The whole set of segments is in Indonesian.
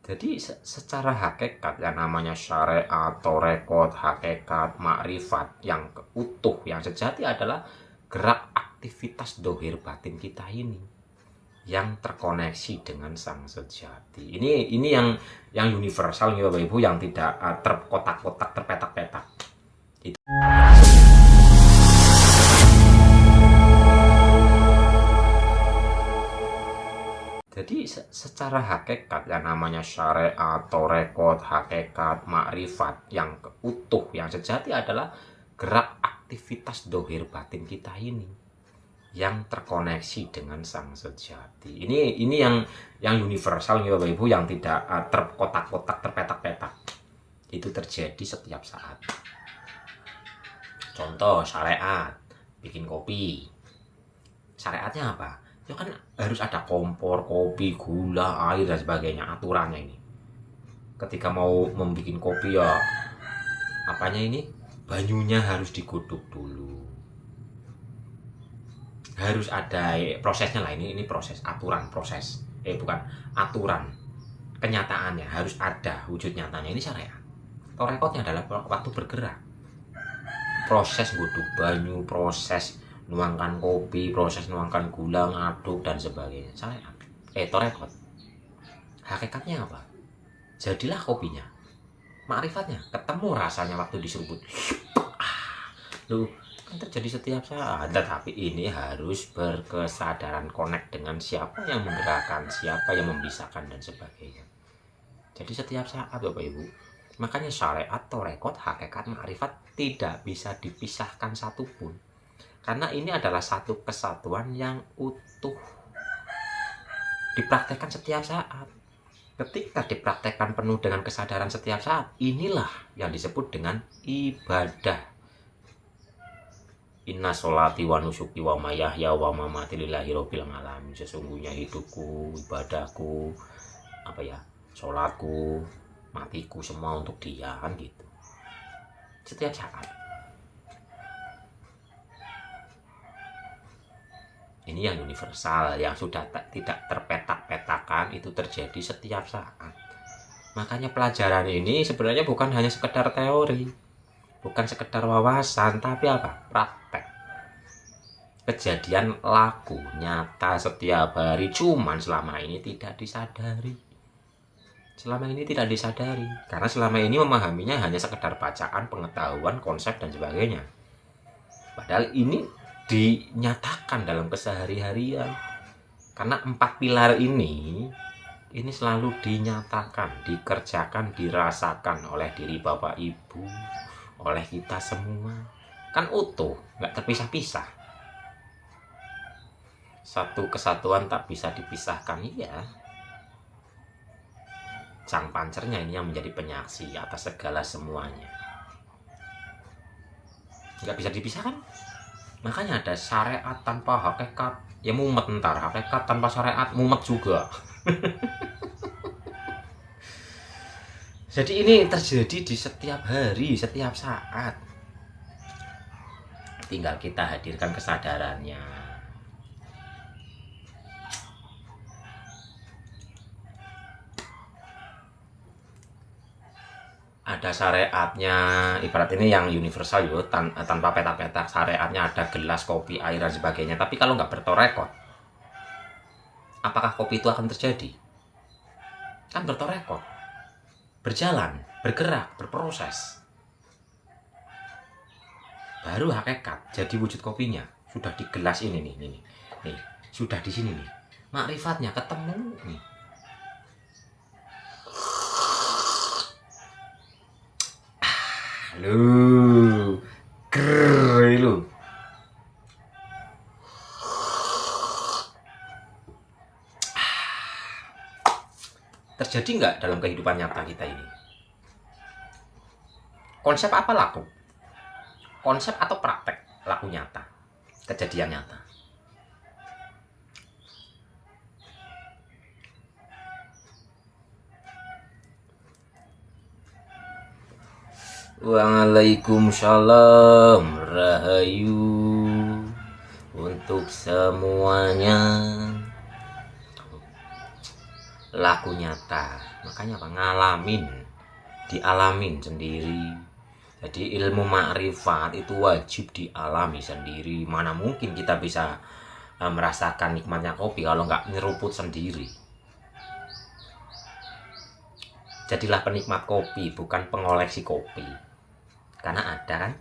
Jadi secara hakikat yang namanya syariat, torekot, hakikat, makrifat yang utuh, yang sejati adalah gerak aktivitas dohir batin kita ini yang terkoneksi dengan sang sejati. Ini yang universal nih Bapak Ibu, yang tidak terkotak-kotak, terpetak-petak. Jadi secara hakikat yang namanya syariat, torekot, hakikat, makrifat yang utuh, yang sejati adalah gerak aktivitas dohir batin kita ini yang terkoneksi dengan sang sejati. Ini yang universal nih Bapak Ibu, yang tidak terkotak-kotak, terpetak-petak. Itu terjadi setiap saat. Contoh syariat, bikin kopi. Syariatnya apa? Ya kan harus ada kompor, kopi, gula, air, dan sebagainya, aturannya ini. Ketika mau membuat kopi ya, apanya ini? Banyunya harus digodok dulu. Harus ada prosesnya lah, ini proses, aturan, proses. Bukan, aturan. Kenyataannya harus ada wujud nyatanya, ini syariat. Torekotnya adalah waktu bergerak. Proses godok banyu, proses nuangkan kopi, proses nuangkan gula, ngaduk, dan sebagainya. Syariat. Torekot. Hakikatnya apa? Jadilah kopinya. Makrifatnya, ketemu rasanya waktu diseruput. Loh, kan terjadi setiap saat. Tetapi ini harus berkesadaran connect dengan siapa yang menggerakkan, siapa yang memisahkan, dan sebagainya. Jadi setiap saat Bapak Ibu. Makanya syariat, torekot, hakikat, makrifat tidak bisa dipisahkan satupun. Karena ini adalah satu kesatuan yang utuh, dipraktekkan setiap saat. Ketika dipraktekkan penuh dengan kesadaran setiap saat, inilah yang disebut dengan ibadah. Inna sholati wa nusuki wa mayahya wa mamati lillahi rabbil alamin. Sesungguhnya hidupku, ibadahku, sholatku, matiku, semua untuk Dia, kan gitu. Setiap saat. Ini yang universal, yang sudah tidak terpetak-petakan, itu terjadi setiap saat. Makanya pelajaran ini sebenarnya bukan hanya sekedar teori, bukan sekedar wawasan, tapi apa? Praktek. Kejadian laku, nyata setiap hari, cuman selama ini tidak disadari. Karena selama ini memahaminya hanya sekedar bacaan, pengetahuan, konsep, dan sebagainya. Padahal ini dinyatakan dalam kesehari-harian, karena 4 pilar ini selalu dinyatakan, dikerjakan, dirasakan oleh diri Bapak Ibu, oleh kita semua, kan utuh, nggak terpisah-pisah. Satu kesatuan tak bisa dipisahkan. Iya, sang pancernya ini yang menjadi penyaksi atas segala semuanya, nggak bisa dipisahkan. Makanya ada syariat tanpa hakikat, ya mumet ntar. Hakikat tanpa syariat mumet juga. Jadi ini terjadi di setiap hari, setiap saat. Tinggal kita hadirkan kesadarannya. Ada syariatnya, ibarat ini yang universal yo, tanpa petak-petak. Syariatnya ada gelas, kopi, air, dan sebagainya. Tapi kalau nggak bertorekot, apakah kopi itu akan terjadi? Kan bertorekot, berjalan, bergerak, berproses. Baru hakikat jadi wujud kopinya. Sudah di gelas ini nih. Sudah di sini nih. Makrifatnya ketemu nih. Lu terjadi nggak dalam kehidupan nyata kita ini? Konsep apa laku? Konsep atau praktek? Laku nyata, kejadian nyata. Waalaikumsalam, rahayu untuk semuanya. Laku nyata. Makanya apa? Ngalamin, dialamin sendiri. Jadi ilmu makrifat itu wajib dialami sendiri. Mana mungkin kita bisa merasakan nikmatnya kopi kalau nggak nyeruput sendiri. Jadilah penikmat kopi, bukan pengoleksi kopi. Karena ada kan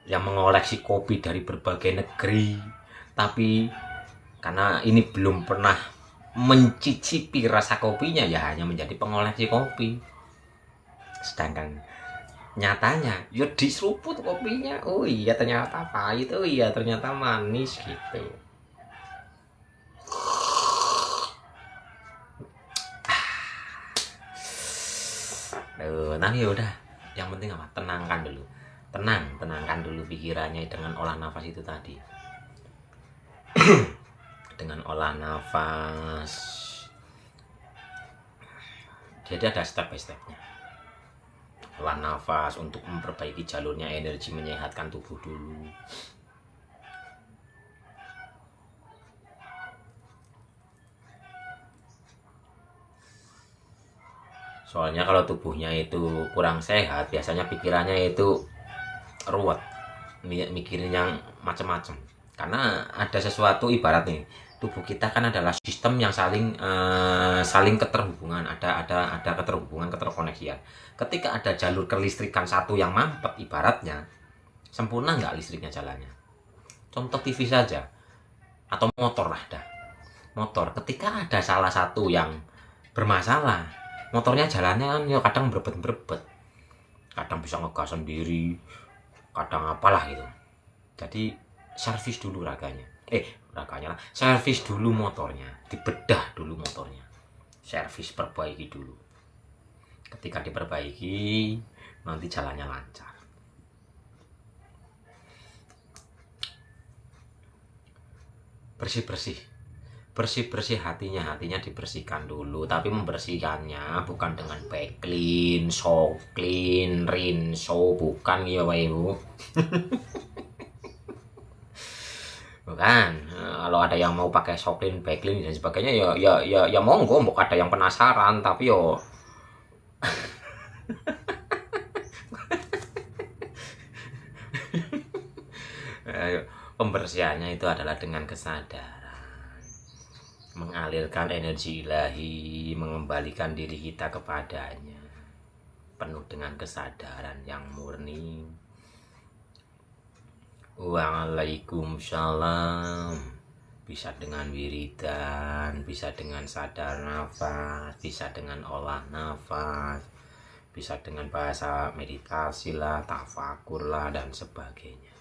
yang mengoleksi kopi dari berbagai negeri, tapi karena ini belum pernah mencicipi rasa kopinya, ya hanya menjadi pengoleksi kopi. Sedangkan nyatanya ya diseruput kopinya, oh iya ternyata pahit, oh iya ternyata manis gitu. Tapi ya udah, yang penting apa? Tenangkan dulu, tenangkan dulu pikirannya dengan olah nafas itu tadi. Dengan olah nafas, jadi ada step by stepnya. Olah nafas untuk memperbaiki jalurnya energi, menyehatkan tubuh dulu. Soalnya kalau tubuhnya itu kurang sehat, biasanya pikirannya itu ruwet, mikirin yang macam-macam. Karena ada sesuatu, ibarat nih, tubuh kita kan adalah sistem yang saling keterhubungan, ada keterhubungan, keterkoneksian. Ketika ada jalur kelistrikan satu yang mampet, ibaratnya sempurna nggak listriknya jalannya. Contoh TV saja, atau motor lah dah. Motor, ketika ada salah satu yang bermasalah, motornya jalannya kan ya kadang berebet, kadang bisa ngegas sendiri, kadang apalah gitu. Jadi servis dulu raganya lah, servis dulu motornya, dibedah dulu motornya, servis, perbaiki dulu. Ketika diperbaiki, nanti jalannya lancar. Bersih hatinya dibersihkan dulu, tapi membersihkannya bukan dengan back clean, so clean, rinso, bukan ya Ibu. Bukan. Kalau ada yang mau pakai so clean, back clean dan sebagainya, ya monggo, mau ada yang penasaran, tapi yo pembersihannya itu adalah dengan kesadaran, mengalirkan energi ilahi, mengembalikan diri kita kepadanya, penuh dengan kesadaran yang murni. Waalaikumsalam. Bisa dengan wiridan, bisa dengan sadar nafas, bisa dengan olah nafas, bisa dengan bahasa meditasi lah, tafakur lah, dan sebagainya.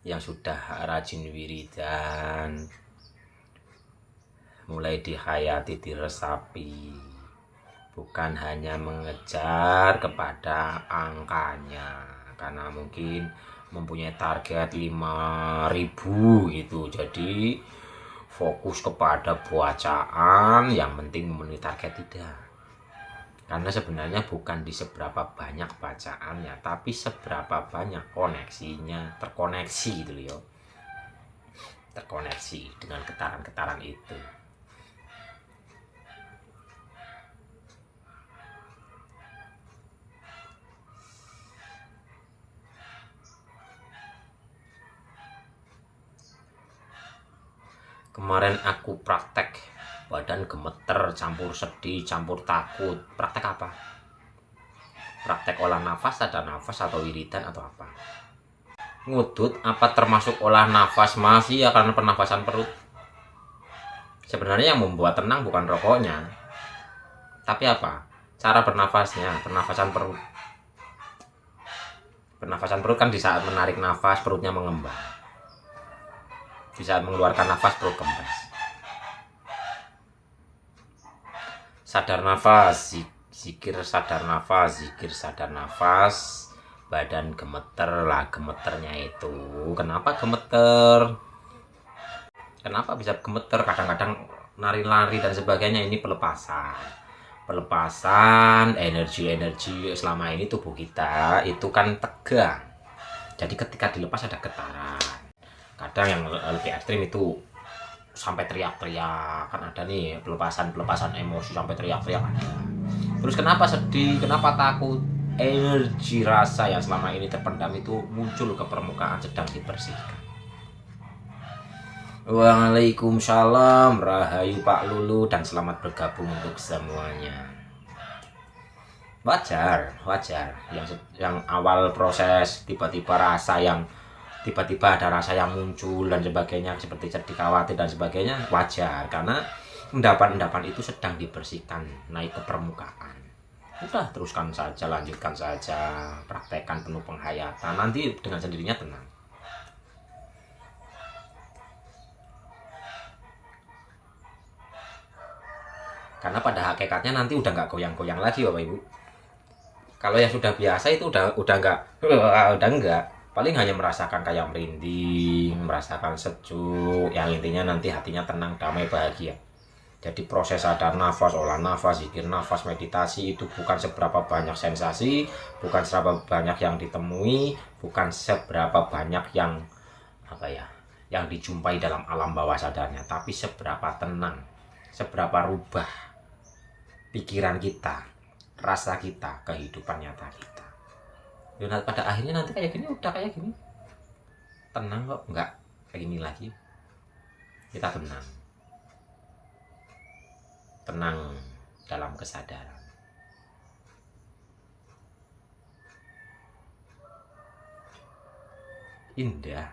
Yang sudah rajin wiridan, mulai dihayati, diresapi, bukan hanya mengejar kepada angkanya, karena mungkin mempunyai target 5.000 gitu, jadi fokus kepada bacaan, yang penting memenuhi target. Tidak. Karena sebenarnya bukan di seberapa banyak bacaannya, tapi seberapa banyak koneksinya, terkoneksi gitu loh. Terkoneksi dengan getaran-getaran itu. Kemarin aku praktek, badan gemeter, campur sedih, campur takut. Praktek apa? Praktek olah nafas, sadar nafas, atau wiridan, atau apa? Ngudut apa termasuk olah nafas? Masih ya, karena pernafasan perut. Sebenarnya yang membuat tenang bukan rokoknya, tapi apa? Cara bernafasnya, pernafasan perut. Pernafasan perut kan di saat menarik nafas, perutnya mengembang. Di saat mengeluarkan nafas, perut kempes. Sadar nafas, zikir sadar nafas, badan gemeter lah. Gemeternya itu kenapa gemeter? Kenapa bisa gemeter? Kadang-kadang nari-nari dan sebagainya, ini pelepasan pelepasan energi-energi selama ini tubuh kita itu kan tegang. Jadi ketika dilepas ada getaran. Kadang yang lebih ekstrim itu sampai teriak-teriak, kan ada nih pelepasan emosi sampai teriak-teriak ada. Terus kenapa sedih, kenapa takut? Energi rasa yang selama ini terpendam itu muncul ke permukaan, sedang dibersihkan. Waalaikumsalam, rahayu Pak Lulu, dan selamat bergabung untuk semuanya. Wajar yang awal proses tiba-tiba rasa yang tiba-tiba ada rasa yang muncul dan sebagainya, seperti sedih, khawatir dan sebagainya, wajar karena endapan-endapan itu sedang dibersihkan, naik ke permukaan. Udah, teruskan saja, lanjutkan saja, praktekkan penuh penghayatan, nanti dengan sendirinya tenang. Karena pada hakikatnya nanti udah nggak goyang-goyang lagi Bapak Ibu. Kalau yang sudah biasa itu udah enggak. Paling hanya merasakan kayak merinding, merasakan sejuk, yang intinya nanti hatinya tenang, damai, bahagia. Jadi proses sadar nafas, olah nafas, zikir nafas, meditasi itu bukan seberapa banyak sensasi, bukan seberapa banyak yang ditemui, bukan seberapa banyak yang yang dijumpai dalam alam bawah sadarnya, tapi seberapa tenang, seberapa rubah pikiran kita, rasa kita, kehidupan nyata kita. Dan pada akhirnya nanti kayak gini, udah kayak gini, tenang kok, nggak kayak gini lagi. Kita tenang dalam kesadaran. Indah.